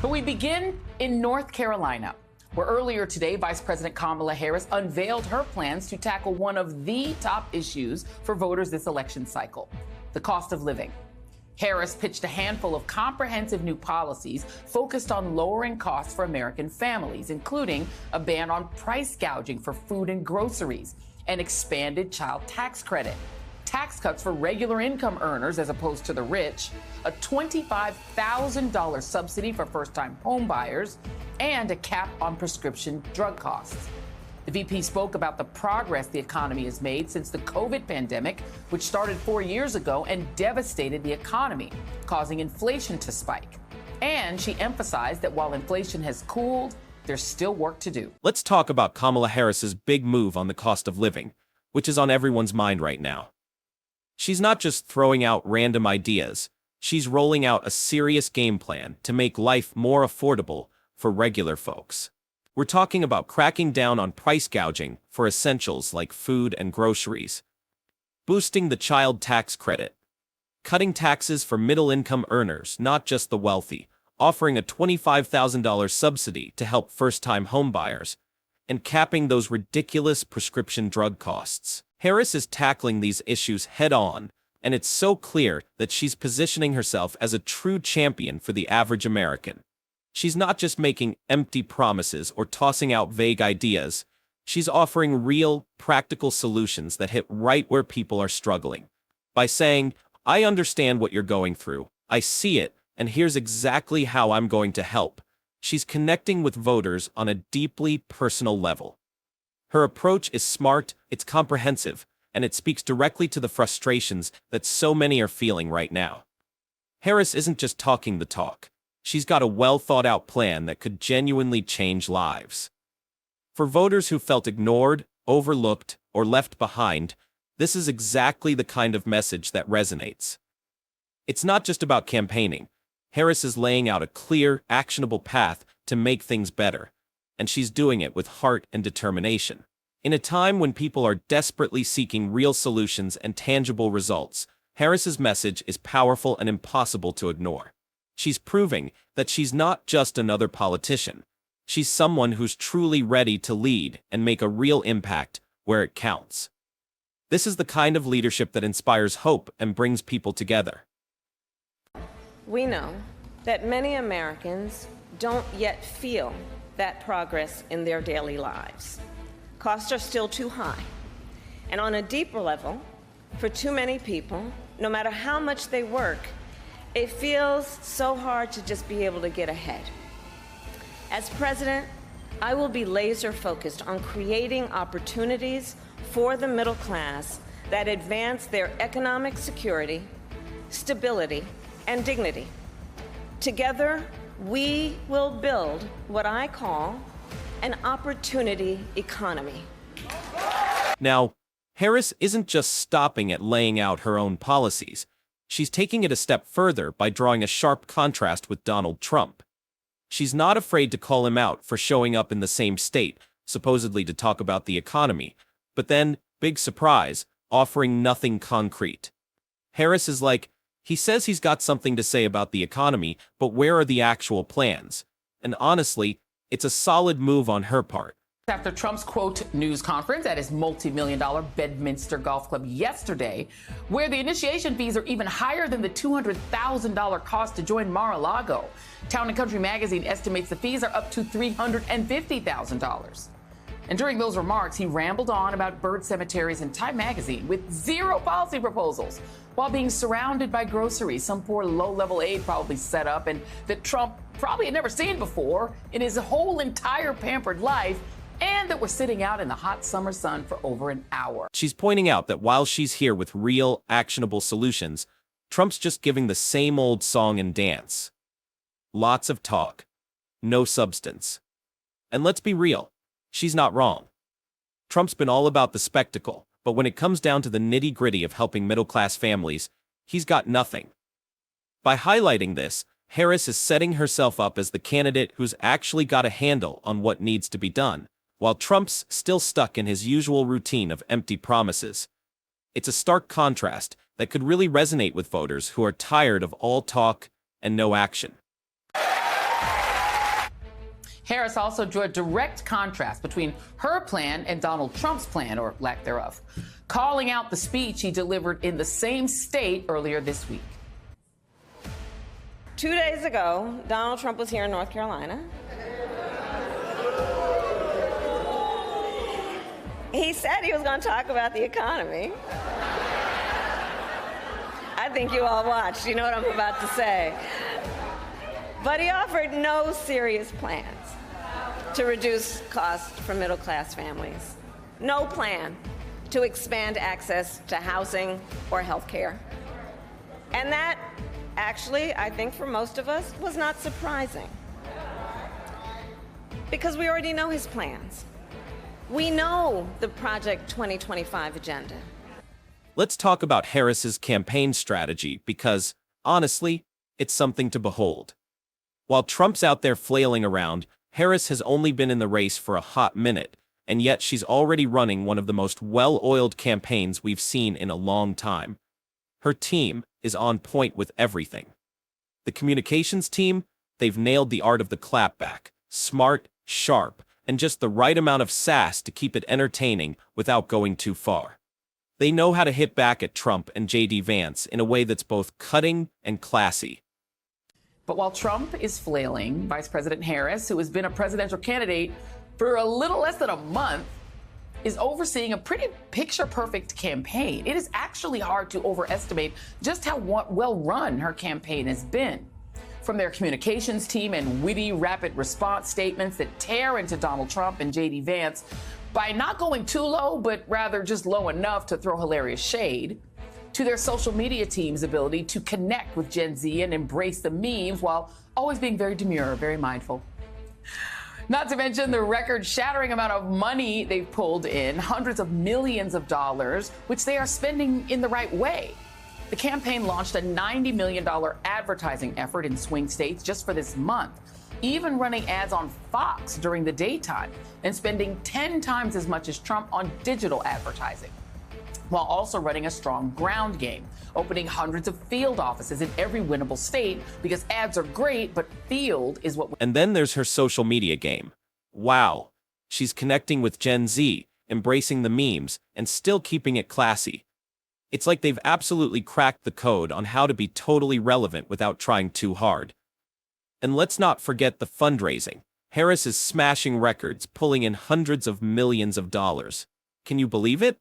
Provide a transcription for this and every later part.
But we begin in North Carolina, where earlier today, Vice President Kamala Harris unveiled her plans to tackle one of the top issues for voters this election cycle, the cost of living. Harris pitched a handful of comprehensive new policies focused on lowering costs for American families, including a ban on price gouging for food and groceries, an expanded child tax credit, tax cuts for regular income earners as opposed to the rich, a $25,000 subsidy for first-time homebuyers, and a cap on prescription drug costs. The VP spoke about the progress the economy has made since the COVID pandemic, which started 4 years ago and devastated the economy, causing inflation to spike. And she emphasized that while inflation has cooled, there's still work to do. Let's talk about Kamala Harris's big move on the cost of living, which is on everyone's mind right now. She's not just throwing out random ideas, she's rolling out a serious game plan to make life more affordable for regular folks. We're talking about cracking down on price gouging for essentials like food and groceries, boosting the child tax credit, cutting taxes for middle-income earners, not just the wealthy, offering a $25,000 subsidy to help first-time homebuyers, and capping those ridiculous prescription drug costs. Harris is tackling these issues head-on, and it's so clear that she's positioning herself as a true champion for the average American. She's not just making empty promises or tossing out vague ideas. She's offering real, practical solutions that hit right where people are struggling. By saying, I understand what you're going through, I see it, and here's exactly how I'm going to help. She's connecting with voters on a deeply personal level. Her approach is smart, it's comprehensive, and it speaks directly to the frustrations that so many are feeling right now. Harris isn't just talking the talk. She's got a well-thought-out plan that could genuinely change lives. For voters who felt ignored, overlooked, or left behind, this is exactly the kind of message that resonates. It's not just about campaigning. Harris is laying out a clear, actionable path to make things better, and she's doing it with heart and determination. In a time when people are desperately seeking real solutions and tangible results, Harris's message is powerful and impossible to ignore. She's proving that she's not just another politician. She's someone who's truly ready to lead and make a real impact where it counts. This is the kind of leadership that inspires hope and brings people together. We know that many Americans don't yet feel that progress in their daily lives. Costs are still too high. And on a deeper level, for too many people, no matter how much they work, it feels so hard to just be able to get ahead. As president, I will be laser focused on creating opportunities for the middle class that advance their economic security, stability, and dignity. Together, we will build what I call an opportunity economy. Now, Harris isn't just stopping at laying out her own policies. She's taking it a step further by drawing a sharp contrast with Donald Trump. She's not afraid to call him out for showing up in the same state, supposedly to talk about the economy, but then, big surprise, offering nothing concrete. Harris is like, he says he's got something to say about the economy, but where are the actual plans? And honestly, it's a solid move on her part. After Trump's, quote, news conference at his multi-million-dollar Bedminster Golf Club yesterday, where the initiation fees are even higher than the $200,000 cost to join Mar-a-Lago. Town and Country magazine estimates the fees are up to $350,000. And during those remarks, he rambled on about bird cemeteries and Time magazine with zero policy proposals, while being surrounded by groceries some poor low-level aide probably set up and that Trump probably had never seen before in his whole entire pampered life, and that were sitting out in the hot summer sun for over an hour. She's pointing out that while she's here with real, actionable solutions, Trump's just giving the same old song and dance. Lots of talk, no substance. And let's be real, she's not wrong. Trump's been all about the spectacle, but when it comes down to the nitty-gritty of helping middle-class families, he's got nothing. By highlighting this, Harris is setting herself up as the candidate who's actually got a handle on what needs to be done, while Trump's still stuck in his usual routine of empty promises. It's a stark contrast that could really resonate with voters who are tired of all talk and no action. Harris also drew a direct contrast between her plan and Donald Trump's plan, or lack thereof, calling out the speech he delivered in the same state earlier this week. 2 days ago, Donald Trump was here in North Carolina. He said he was going to talk about the economy. I think you all watched. You know what I'm about to say. But he offered no serious plans to reduce costs for middle-class families. No plan to expand access to housing or health care. And that, actually, I think for most of us, was not surprising. Because we already know his plans. We know the Project 2025 agenda. Let's talk about Harris's campaign strategy because, honestly, it's something to behold. While Trump's out there flailing around, Harris has only been in the race for a hot minute, and yet she's already running one of the most well-oiled campaigns we've seen in a long time. Her team is on point with everything. The communications team, they've nailed the art of the clapback, smart, sharp, and just the right amount of sass to keep it entertaining without going too far. They know how to hit back at Trump and J.D. Vance in a way that's both cutting and classy. But while Trump is flailing, Vice President Harris, who has been a presidential candidate for a little less than a month, is overseeing a pretty picture-perfect campaign. It is actually hard to overestimate just how well-run her campaign has been. From their communications team and witty, rapid response statements that tear into Donald Trump and J.D. Vance by not going too low, but rather just low enough to throw hilarious shade, to their social media team's ability to connect with Gen Z and embrace the memes while always being very demure, very mindful. Not to mention the record-shattering amount of money they've pulled in, hundreds of millions of dollars, which they are spending in the right way. The campaign launched a $90 million advertising effort in swing states just for this month, even running ads on Fox during the daytime and spending 10 times as much as Trump on digital advertising, while also running a strong ground game, opening hundreds of field offices in every winnable state because ads are great, but field is what... And then there's her social media game. Wow, she's connecting with Gen Z, embracing the memes, and still keeping it classy. It's like they've absolutely cracked the code on how to be totally relevant without trying too hard. And let's not forget the fundraising. Harris is smashing records, pulling in hundreds of millions of dollars. Can you believe it?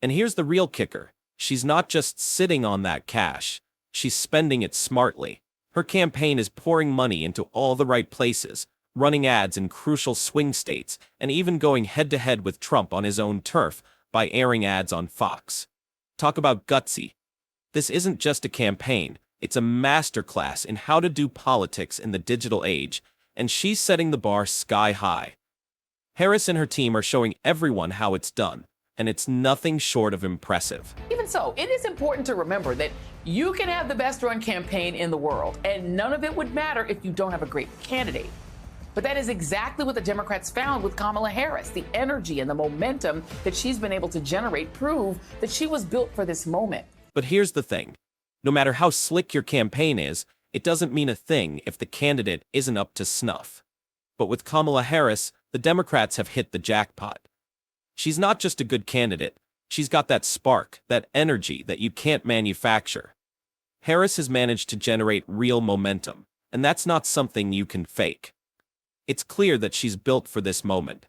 And here's the real kicker. She's not just sitting on that cash. She's spending it smartly. Her campaign is pouring money into all the right places, running ads in crucial swing states, and even going head-to-head with Trump on his own turf by airing ads on Fox. Talk about gutsy. This isn't just a campaign. It's a masterclass in how to do politics in the digital age, and she's setting the bar sky high. Harris and her team are showing everyone how it's done, and it's nothing short of impressive. Even so, it is important to remember that you can have the best run campaign in the world, and none of it would matter if you don't have a great candidate. But that is exactly what the Democrats found with Kamala Harris. The energy and the momentum that she's been able to generate prove that she was built for this moment. But here's the thing. No matter how slick your campaign is, it doesn't mean a thing if the candidate isn't up to snuff. But with Kamala Harris, the Democrats have hit the jackpot. She's not just a good candidate. She's got that spark, that energy that you can't manufacture. Harris has managed to generate real momentum, and that's not something you can fake. It's clear that she's built for this moment.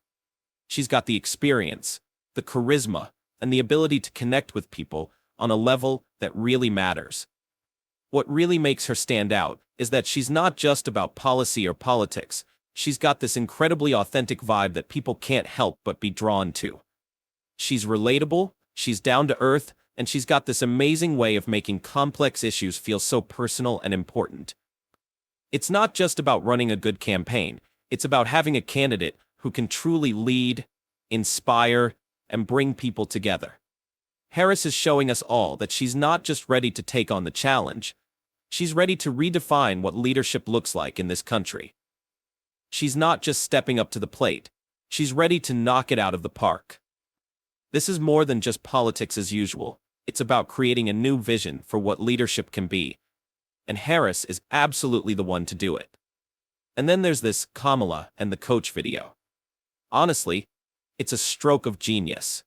She's got the experience, the charisma, and the ability to connect with people on a level that really matters. What really makes her stand out is that she's not just about policy or politics. She's got this incredibly authentic vibe that people can't help but be drawn to. She's relatable, she's down to earth, and she's got this amazing way of making complex issues feel so personal and important. It's not just about running a good campaign. It's about having a candidate who can truly lead, inspire, and bring people together. Harris is showing us all that she's not just ready to take on the challenge. She's ready to redefine what leadership looks like in this country. She's not just stepping up to the plate. She's ready to knock it out of the park. This is more than just politics as usual. It's about creating a new vision for what leadership can be. And Harris is absolutely the one to do it. And then there's this Kamala and the coach video. Honestly, it's a stroke of genius.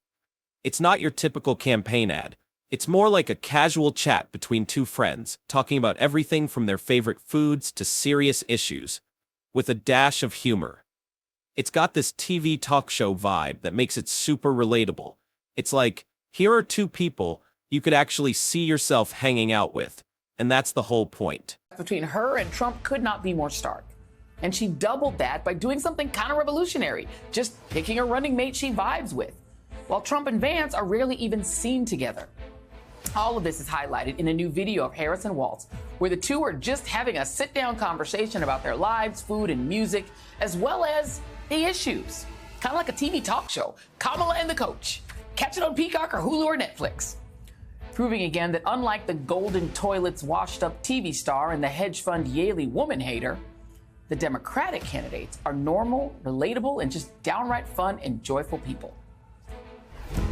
It's not your typical campaign ad. It's more like a casual chat between two friends, talking about everything from their favorite foods to serious issues, with a dash of humor. It's got this TV talk show vibe that makes it super relatable. It's like, here are two people you could actually see yourself hanging out with, and that's the whole point. Between her and Trump could not be more stark. And she doubled that by doing something kind of revolutionary, just picking a running mate she vibes with, while Trump and Vance are rarely even seen together. All of this is highlighted in a new video of Harris and Walz, where the two are just having a sit-down conversation about their lives, food, and music, as well as the issues. Kind of like a TV talk show, Kamala and the Coach. Catch it on Peacock or Hulu or Netflix. Proving again that unlike the golden toilets washed-up TV star and the hedge fund Yaley woman hater, the Democratic candidates are normal, relatable, and just downright fun and joyful people.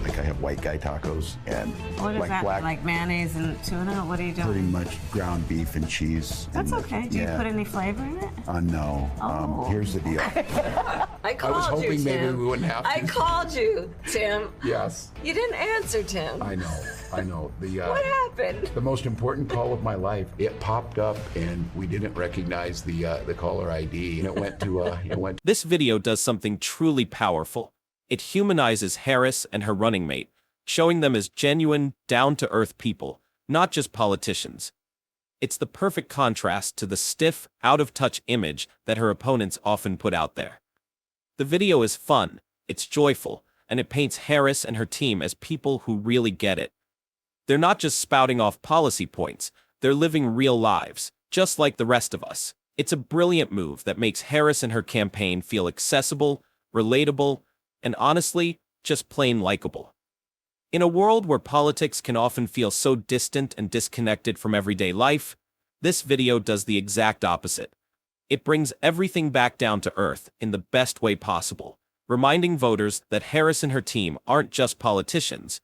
Like I have white guy tacos and What is like that, black, like mayonnaise and tuna? What are you doing? pretty much ground beef and cheese. That's and, okay. Do you put any flavor in it? No. Oh. Here's the deal. I called I was hoping you, maybe Tim. we wouldn't have to. I called you, Tim. Yes, You didn't answer, Tim. I know. What happened? The most important call of my life. It popped up, and we didn't recognize the caller ID, and it went to This video does something truly powerful. It humanizes Harris and her running mate, showing them as genuine, down-to-earth people, not just politicians. It's the perfect contrast to the stiff, out-of-touch image that her opponents often put out there. The video is fun, it's joyful, and it paints Harris and her team as people who really get it. They're not just spouting off policy points, they're living real lives, just like the rest of us. It's a brilliant move that makes Harris and her campaign feel accessible, relatable, and honestly, just plain likable. In a world where politics can often feel so distant and disconnected from everyday life, this video does the exact opposite. It brings everything back down to earth in the best way possible, reminding voters that Harris and her team aren't just politicians.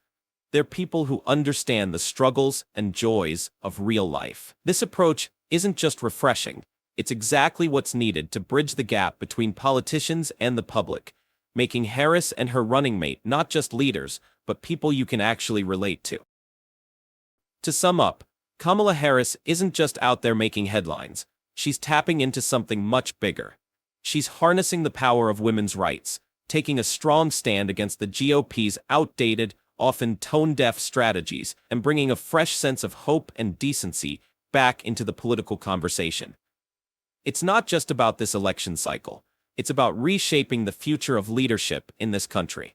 They're people who understand the struggles and joys of real life. This approach isn't just refreshing, it's exactly what's needed to bridge the gap between politicians and the public, making Harris and her running mate not just leaders, but people you can actually relate to. To sum up, Kamala Harris isn't just out there making headlines, she's tapping into something much bigger. She's harnessing the power of women's rights, taking a strong stand against the GOP's outdated, often tone-deaf strategies, and bringing a fresh sense of hope and decency back into the political conversation. It's not just about this election cycle. It's about reshaping the future of leadership in this country.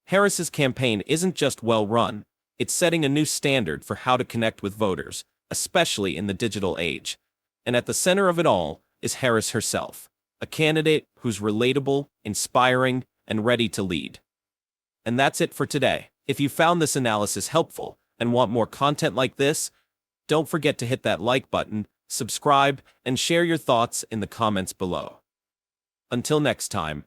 Harris's campaign isn't just well-run, it's setting a new standard for how to connect with voters, especially in the digital age. And at the center of it all is Harris herself, a candidate who's relatable, inspiring, and ready to lead. And that's it for today. If you found this analysis helpful and want more content like this, don't forget to hit that like button, subscribe, and share your thoughts in the comments below. Until next time,